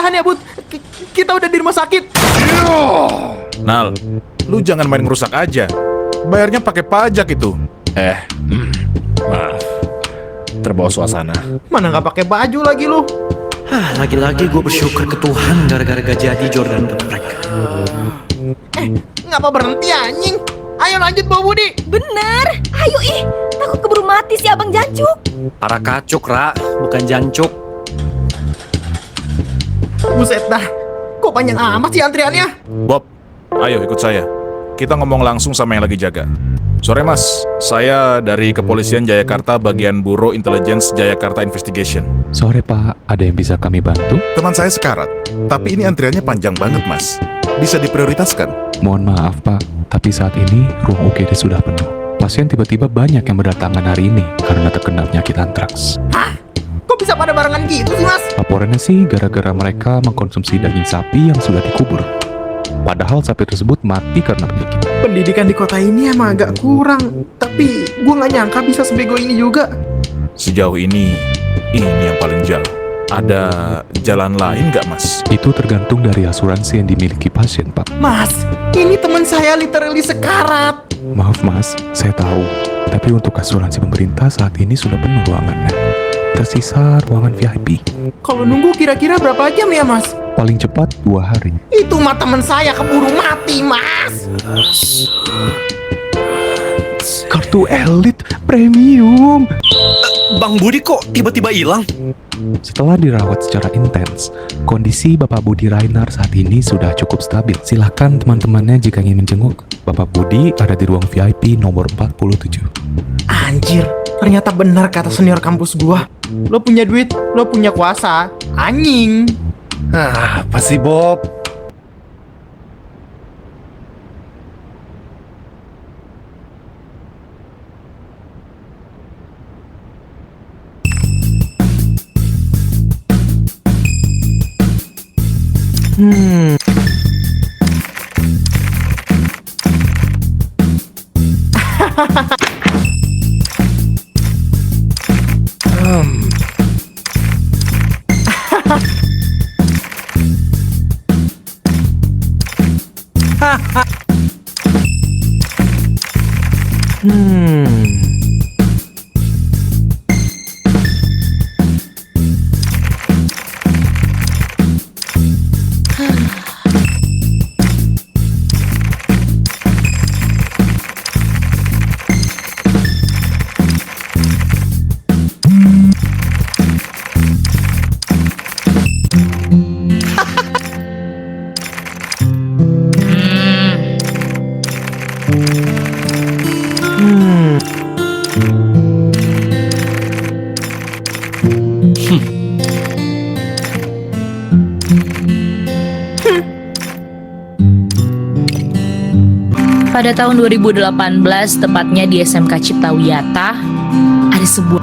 tahan ya, Bud. Kita udah di rumah sakit. Nal, lu jangan main ngerusak aja. Bayarnya pakai pajak itu. Maaf, terbawa suasana. Mana nggak pakai baju lagi lu? Lagi-lagi gue bersyukur ke Tuhan gara-gara gak jadi Jordan geprek. Ngapa berhenti anjing? Ayo lanjut bawa Budi. Bener. Ayo ih, takut keburu mati si Abang Jancuk. Para kacuk, Ra, bukan jancuk. Buset dah. Kok panjang amat sih antriannya? Bob, ayo ikut saya. Kita ngomong langsung sama yang lagi jaga. Sore mas, saya dari Kepolisian Jayakarta bagian Buro Intelligence Jayakarta Investigation. Sore Pak, ada yang bisa kami bantu? Teman saya sekarat, tapi ini antriannya panjang banget mas. Bisa diprioritaskan. Mohon maaf Pak, tapi saat ini ruang UGD sudah penuh. Pasien tiba-tiba banyak yang berdatangan hari ini karena terkena penyakit antraks. Hah? Kok bisa pada barengan gitu sih mas? Laporannya sih gara-gara mereka mengkonsumsi daging sapi yang sudah dikubur. Padahal sapi tersebut mati karena penyakit. Pendidikan di kota ini emang agak kurang. Tapi gue nggak nyangka bisa sebego ini juga. Sejauh ini yang paling jauh. Ada jalan lain nggak mas? Itu tergantung dari asuransi yang dimiliki pasien Pak. Mas, ini teman saya literally sekarat. Maaf Mas, saya tahu. Tapi untuk asuransi pemerintah saat ini sudah penuh ruangannya. Tersisa ruangan VIP. Kalau nunggu kira-kira berapa jam ya mas? Paling cepat 2 hari. Itu mah teman saya keburu mati mas. Kartu elit premium. Bang Budi kok tiba-tiba hilang? Setelah dirawat secara intens, kondisi Bapak Budi Rainer saat ini sudah cukup stabil. Silakan teman-temannya jika ingin menjenguk. Bapak Budi ada di ruang VIP nomor 47. Anjir, ternyata benar kata senior kampus gua. Lo punya duit, lo punya kuasa. Anjing. Apa sih Bob? Pada tahun 2018, tepatnya di SMK Cipta Wiyata, ada sebuah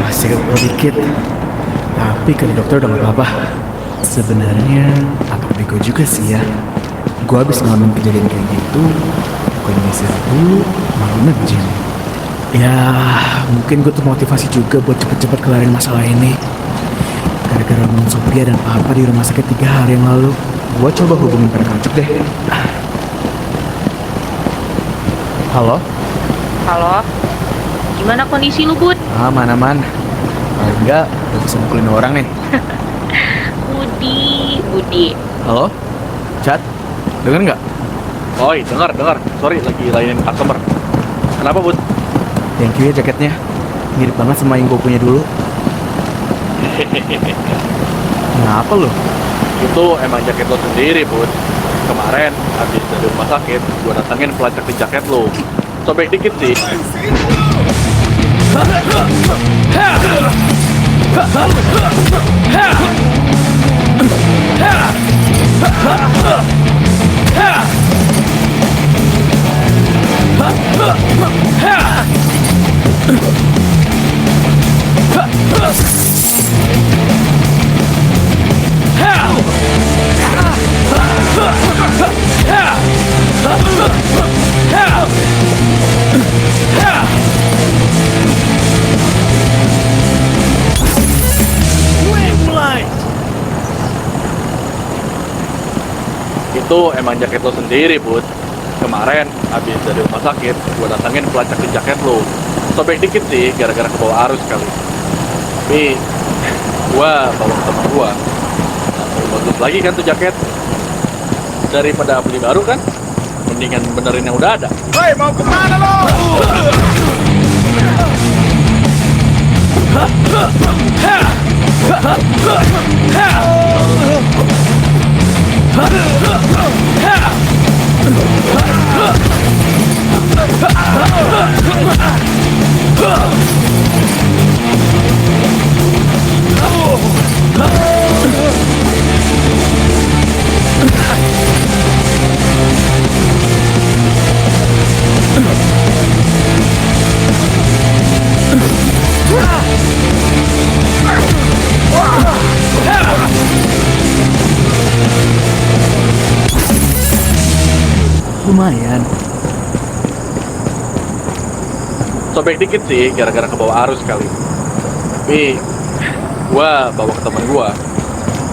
Masih kebal dikit. Tapi kan dokter udah gak apa-apa. Sebenarnya agak bego juga sih ya. Gue habis ngalamin kejadian kayak gitu, bukannya istirahat dulu, malah nge-gym. Ya, mungkin gue tuh motivasi juga buat cepet-cepet kelarin masalah ini. Gara-gara ngomong Sophia dan Papa di rumah sakit 3 hari yang lalu, gue coba hubungin pada kancuk deh. Halo? Halo? Gimana kondisi lu, Bud? Aman-aman. Paling enggak, udah bisa mukulin orang nih. Budi. Halo? Chat? Denger nggak? Oi, dengar. Sorry, lagi layanin customer. Kenapa, Bud? Thank you ya jaketnya. Mirip banget sama yang gue punya dulu. Kenapa lo? Itu emang jaket lo sendiri, Bud. Kemarin, habis dari rumah sakit, gue datangin pelacak di jaket lo. Sobek dikit sih. Itu emang jaket lo sendiri, Bud. Kemarin, habis dari rumah sakit, gue datangin pelacak di jaket lo. Sobek dikit sih, gara-gara kebawa arus kali. Tapi, gue bawa ke teman gue. Bagus lagi kan tuh jaket. Daripada beli baru kan, mendingan benerin yang udah ada. Hei, mau kemana lo? Lumayan. Sobek dikit sih, gara-gara kebawa arus kali. Tapi, gue bawa ke teman gue.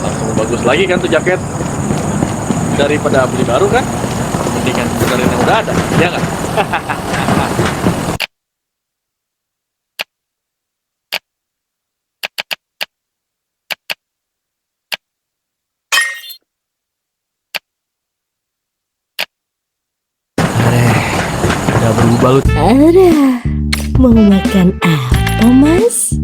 Langsung bagus lagi kan tuh jaket. Daripada beli baru kan, mendingan benerin yang udah ada, ya nggak? Udah berubah lu. Ada. Mau makan apa, Mas?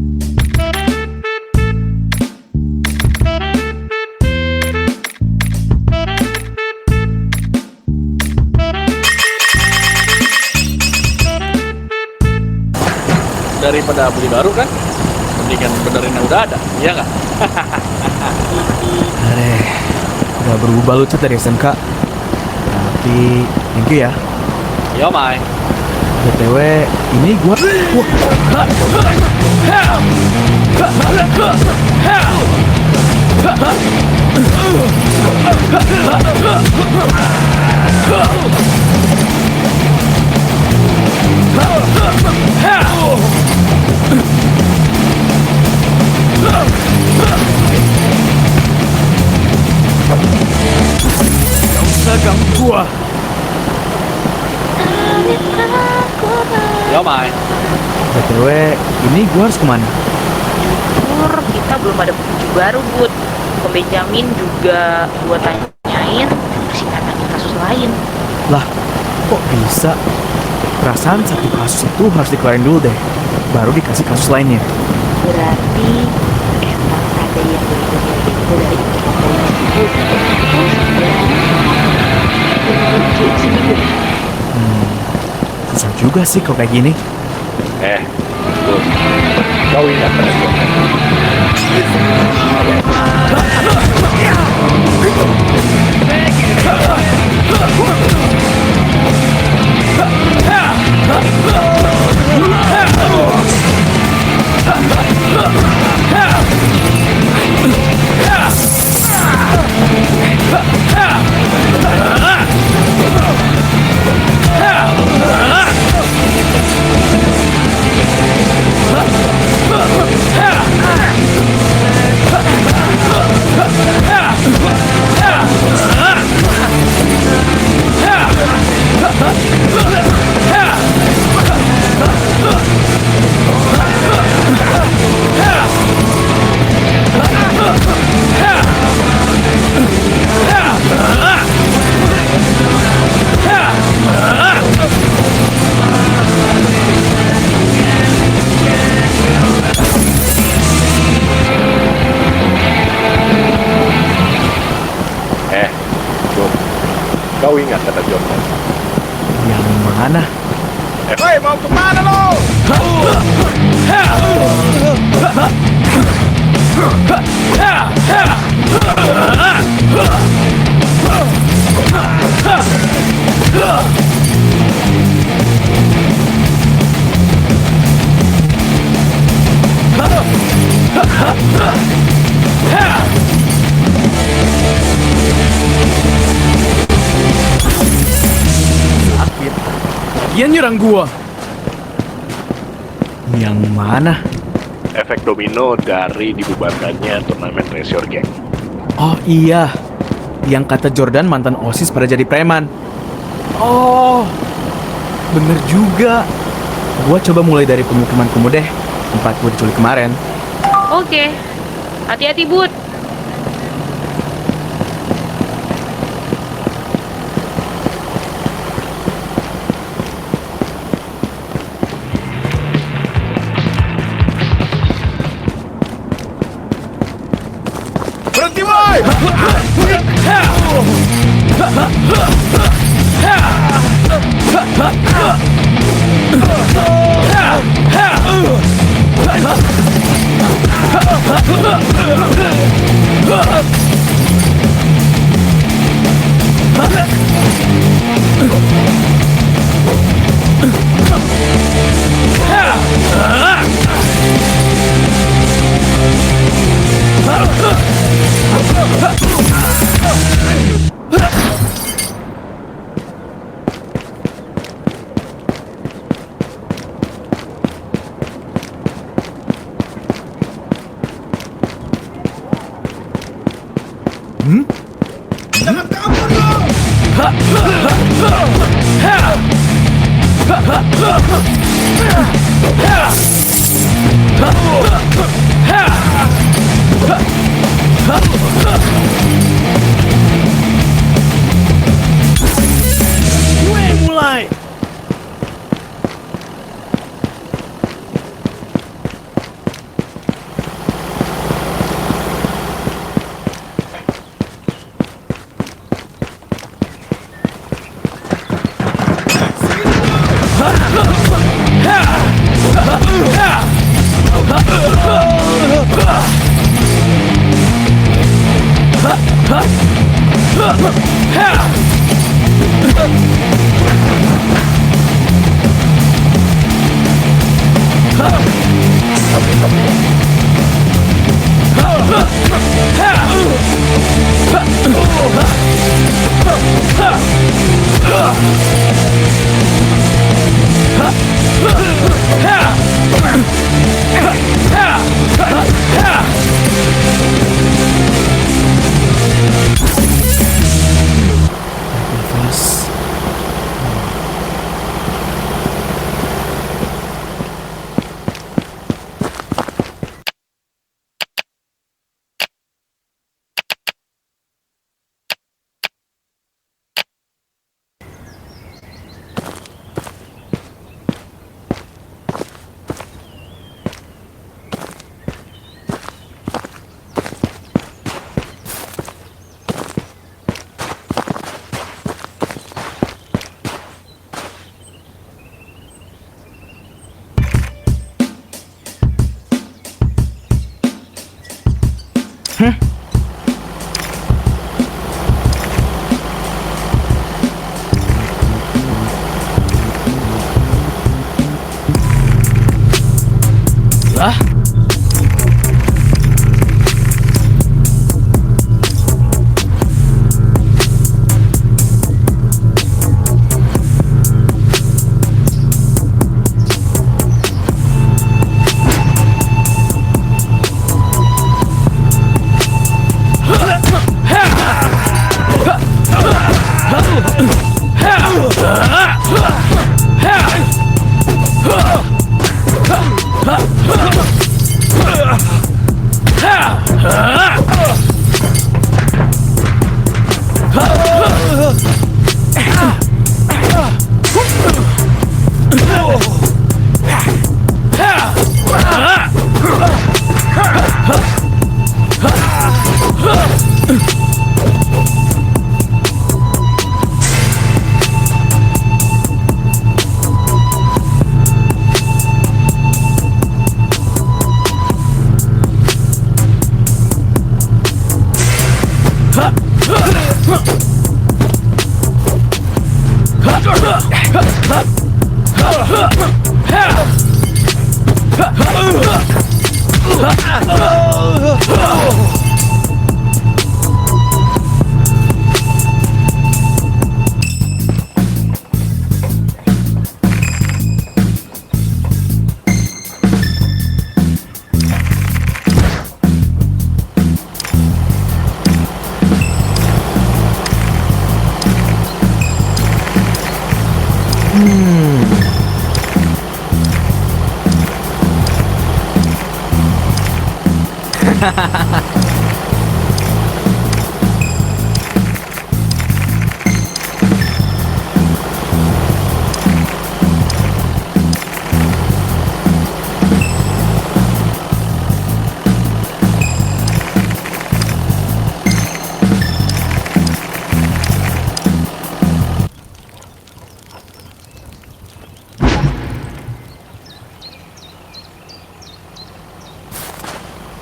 Daripada beli baru kan, mendingan benerin yang udah ada, ya nggak? Udah berubah lu Chat dari SMK. Tapi, thank you ya. Yo, Mai. BTW, ini gua... Gak usah ganggu gua. Yo, Mai. BTW, ini gua harus kemana? Pur, kita belum ada bukti baru, Bud. Ke Benjamin juga gua tanyain, masih katanya kasus lain. Lah, kok bisa? Perasaan satu kasus itu harus dikeluarin dulu deh, baru dikasih kasus lainnya. Berarti emang ada yang berbeda info dari Susah juga sih kalau kayak gini. Bud, kau ingat pada Jordan? Bud, kau ingat kata Jordan? Yang mana? Hei, mau kemana lo? Dia nyerang gua. Yang mana? Efek domino dari dibubarkannya turnamen Treasure Gang. Oh iya, yang kata Jordan mantan OSIS pada jadi preman. Oh, bener juga. Gua coba mulai dari pemukiman kumuh deh, tempat gua diculik kemarin. Oke, hati-hati Bud. Berhenti, woi! Lah?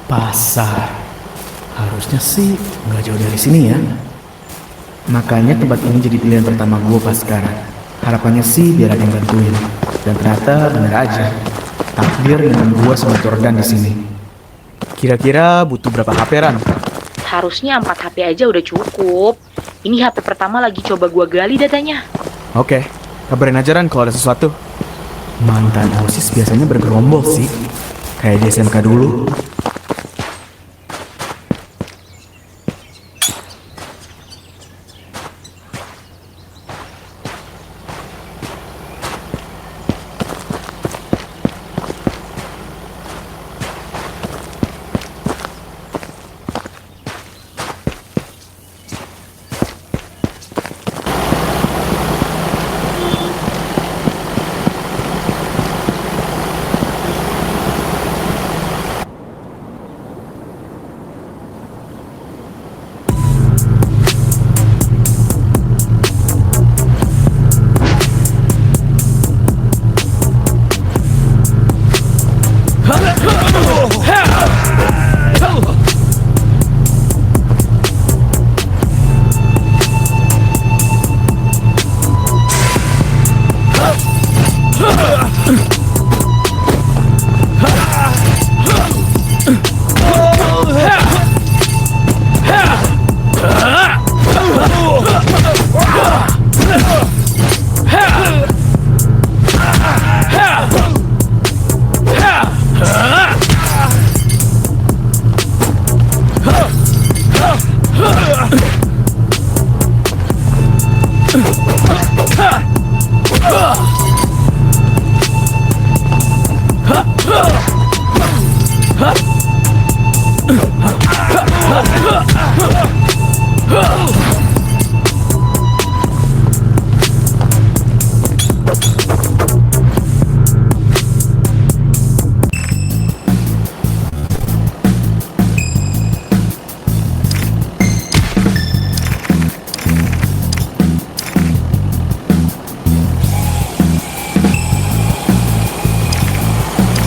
Pasar. Harusnya sih nggak jauh dari sini ya. Makanya tempat ini jadi pilihan pertama gue pas sekarang. Harapannya sih biar ada yang bantuin. Dan ternyata bener aja. Takdir dengan gue sama Jordan di sini. Kira-kira butuh berapa HP, Ran? Harusnya 4 HP aja udah cukup. Ini HP pertama lagi coba gua gali datanya. Oke, kabarin aja Ran kalau ada sesuatu. Mantan OSIS biasanya bergerombol sih. Kayak di SMK dulu.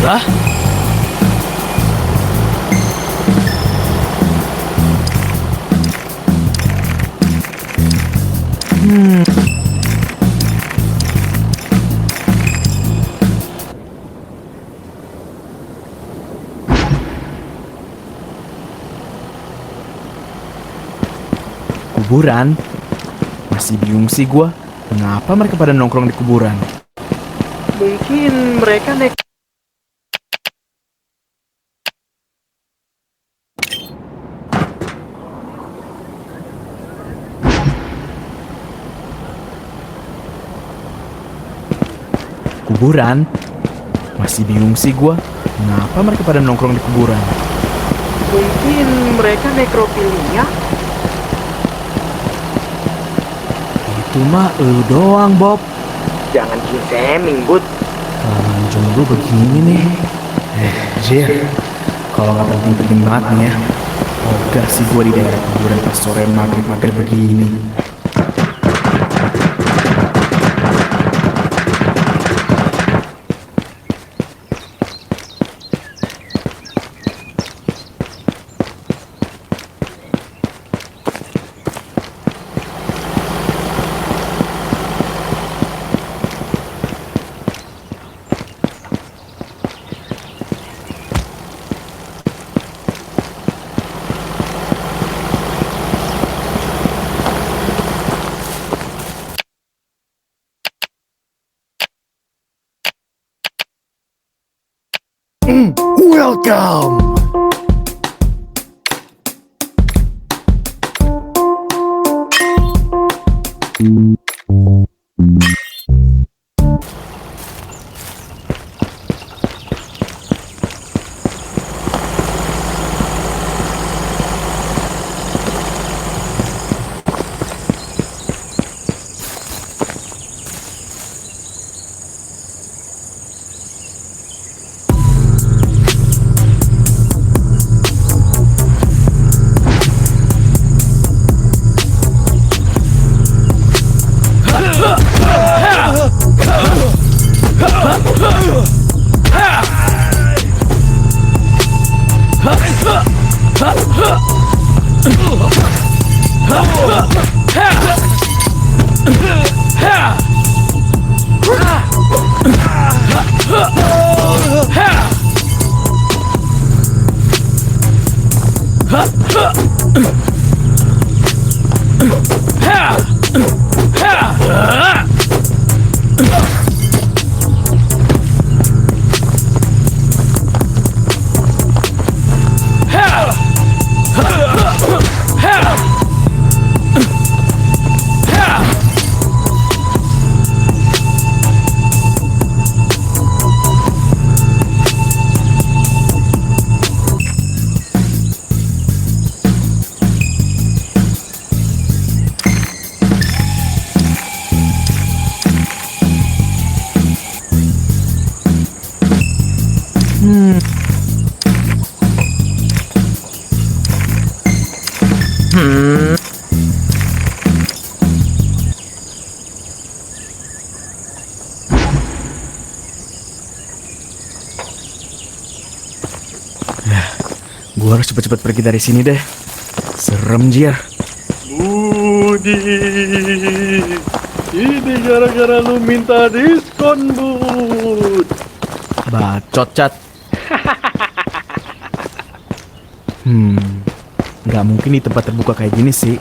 Lah? Kuburan? Masih bingung sih gua. Kenapa mereka pada nongkrong di kuburan? Mungkin mereka naik Kuburan? Masih bingung sih gua. Kenapa mereka pada nongkrong di kuburan? Mungkin mereka nekrofilia. Itu mah lu doang, Bob. Jangan shaming, Bud. Kelamaan jomblo begini nih. Jir. Kalau nggak penting-penting banget nih ya. Ogah sih gua di daerah kuburan pas sore maghrib-maghrib begini. Welcome. Gua harus cepet-cepet pergi dari sini deh. Serem, Jir. Budi, ini gara-gara lu minta diskon, Bud. Bacot, Cat. Nggak mungkin di tempat terbuka kayak gini sih.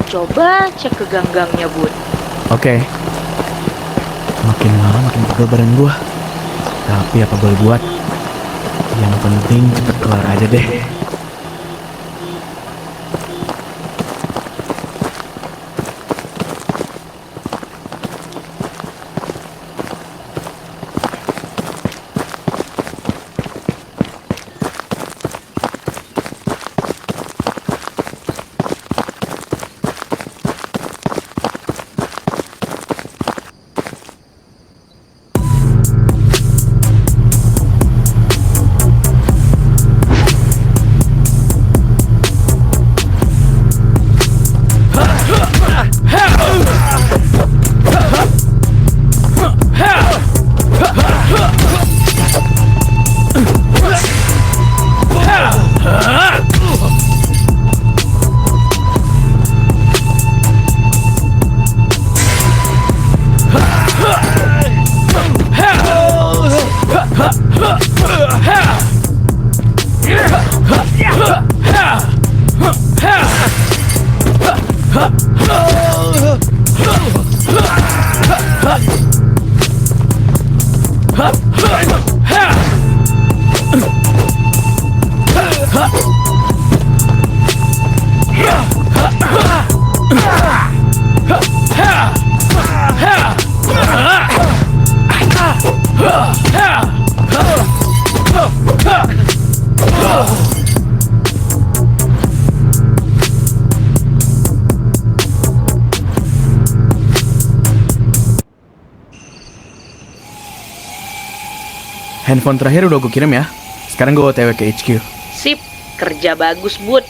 Coba cek ke gang-gangnya, Bud. Oke. Makin lama makin pegel badan gua. Tapi apa boleh buat? Yang penting cepet kelar aja deh. Handphone terakhir udah gue kirim ya. Sekarang gue OTW ke HQ. Sip, kerja bagus, Bud.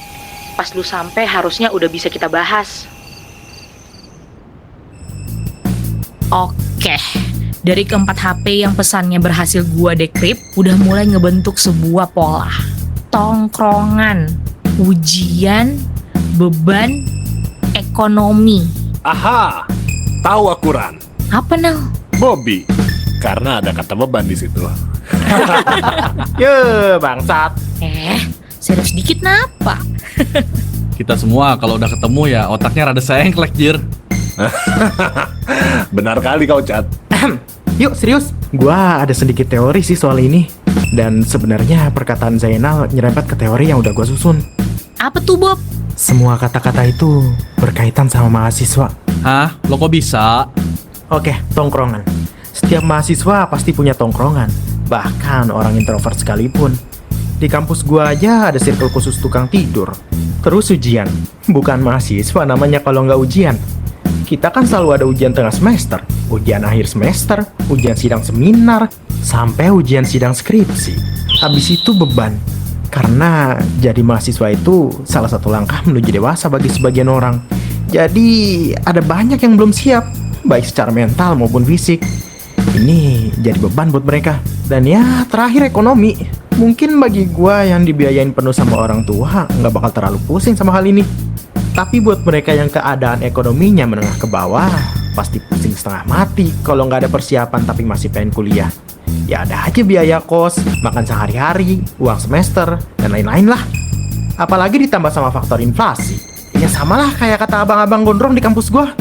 Pas lu sampai harusnya udah bisa kita bahas. Oke, dari keempat HP yang pesannya berhasil gua decrypt, udah mulai ngebentuk sebuah pola. Tongkrongan, ujian, beban, ekonomi. Aha, tahu akuran. Apa Nel? Bobby, karena ada kata beban di situ. Ye, bangsat. Serius dikit napa? Kita semua kalau udah ketemu ya otaknya rada sengklek, Jir. Benar kali kau, Cat. Yuk, serius. Gua ada sedikit teori sih soal ini. Dan sebenarnya perkataan Zainal nyerempet ke teori yang udah gua susun. Apa tuh, Bob? Semua kata-kata itu berkaitan sama mahasiswa. Hah? Lo kok bisa? Oke, tongkrongan. Setiap mahasiswa pasti punya tongkrongan. Bahkan orang introvert sekalipun. Di kampus gua aja ada circle khusus tukang tidur. Terus ujian. Bukan mahasiswa namanya kalau nggak ujian. Kita kan selalu ada ujian tengah semester, ujian akhir semester, ujian sidang seminar, sampai ujian sidang skripsi. Habis itu beban. Karena jadi mahasiswa itu salah satu langkah menuju dewasa bagi sebagian orang. Jadi ada banyak yang belum siap, baik secara mental maupun fisik. Ini jadi beban buat mereka. Dan ya terakhir ekonomi. Mungkin bagi gua yang dibiayain penuh sama orang tua nggak bakal terlalu pusing sama hal ini. Tapi buat mereka yang keadaan ekonominya menengah ke bawah, pasti pusing setengah mati kalau nggak ada persiapan tapi masih pengen kuliah. Ya ada aja biaya kos, makan sehari-hari, uang semester, dan lain-lain lah. Apalagi ditambah sama faktor inflasi. Ya samalah kayak kata abang-abang gondrong di kampus gua.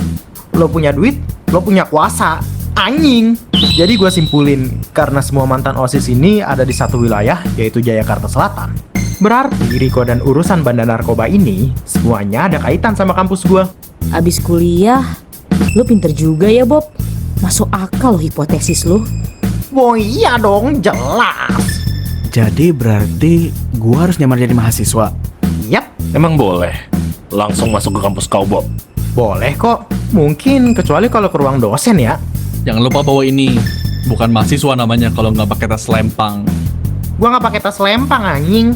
Lo punya duit, lo punya kuasa. Anjing. Jadi gue simpulin, karena semua mantan OSIS ini ada di satu wilayah, yaitu Jayakarta Selatan. Berarti Riko dan urusan bandar narkoba ini semuanya ada kaitan sama kampus gue. Abis kuliah, lu pinter juga ya Bob. Masuk akal loh hipotesis lu. Oh iya dong, jelas. Jadi berarti gue harus nyamar jadi mahasiswa. Yap, Emang boleh langsung masuk ke kampus kau, Bob? boleh kok. Mungkin kecuali kalau ke ruang dosen ya. Jangan lupa bawa ini. Bukan mahasiswa namanya kalau nggak pakai tas lempang. Gua nggak pakai tas lempang anjing.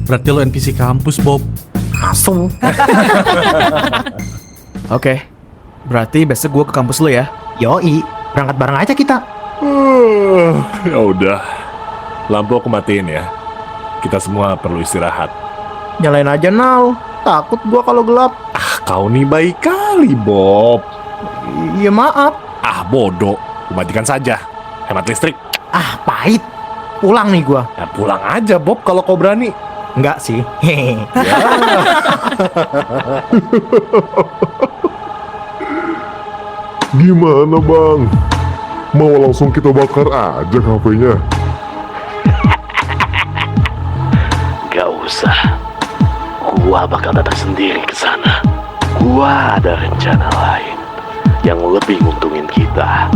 Berarti lo NPC kampus, Bob. Asu. Oke, berarti besok gue ke kampus lu ya. Yoi, berangkat bareng aja kita. Ya udah, lampu aku matiin ya. Kita semua perlu istirahat. Nyalain aja Nal. Takut gua kalau gelap. Ah, kau nih baik kali, Bob. Iya maaf. Ah, bodoh. Matikan saja. Hemat listrik. Ah, pahit. Pulang nih gua. Ya, pulang aja, Bob, kalau kau berani. Enggak sih. Hehehe. Gimana bang? Mau langsung kita bakar aja kafenya? Gak usah. Gua bakal datang sendiri ke sana. Gua ada rencana lain yang lebih nguntungin kita.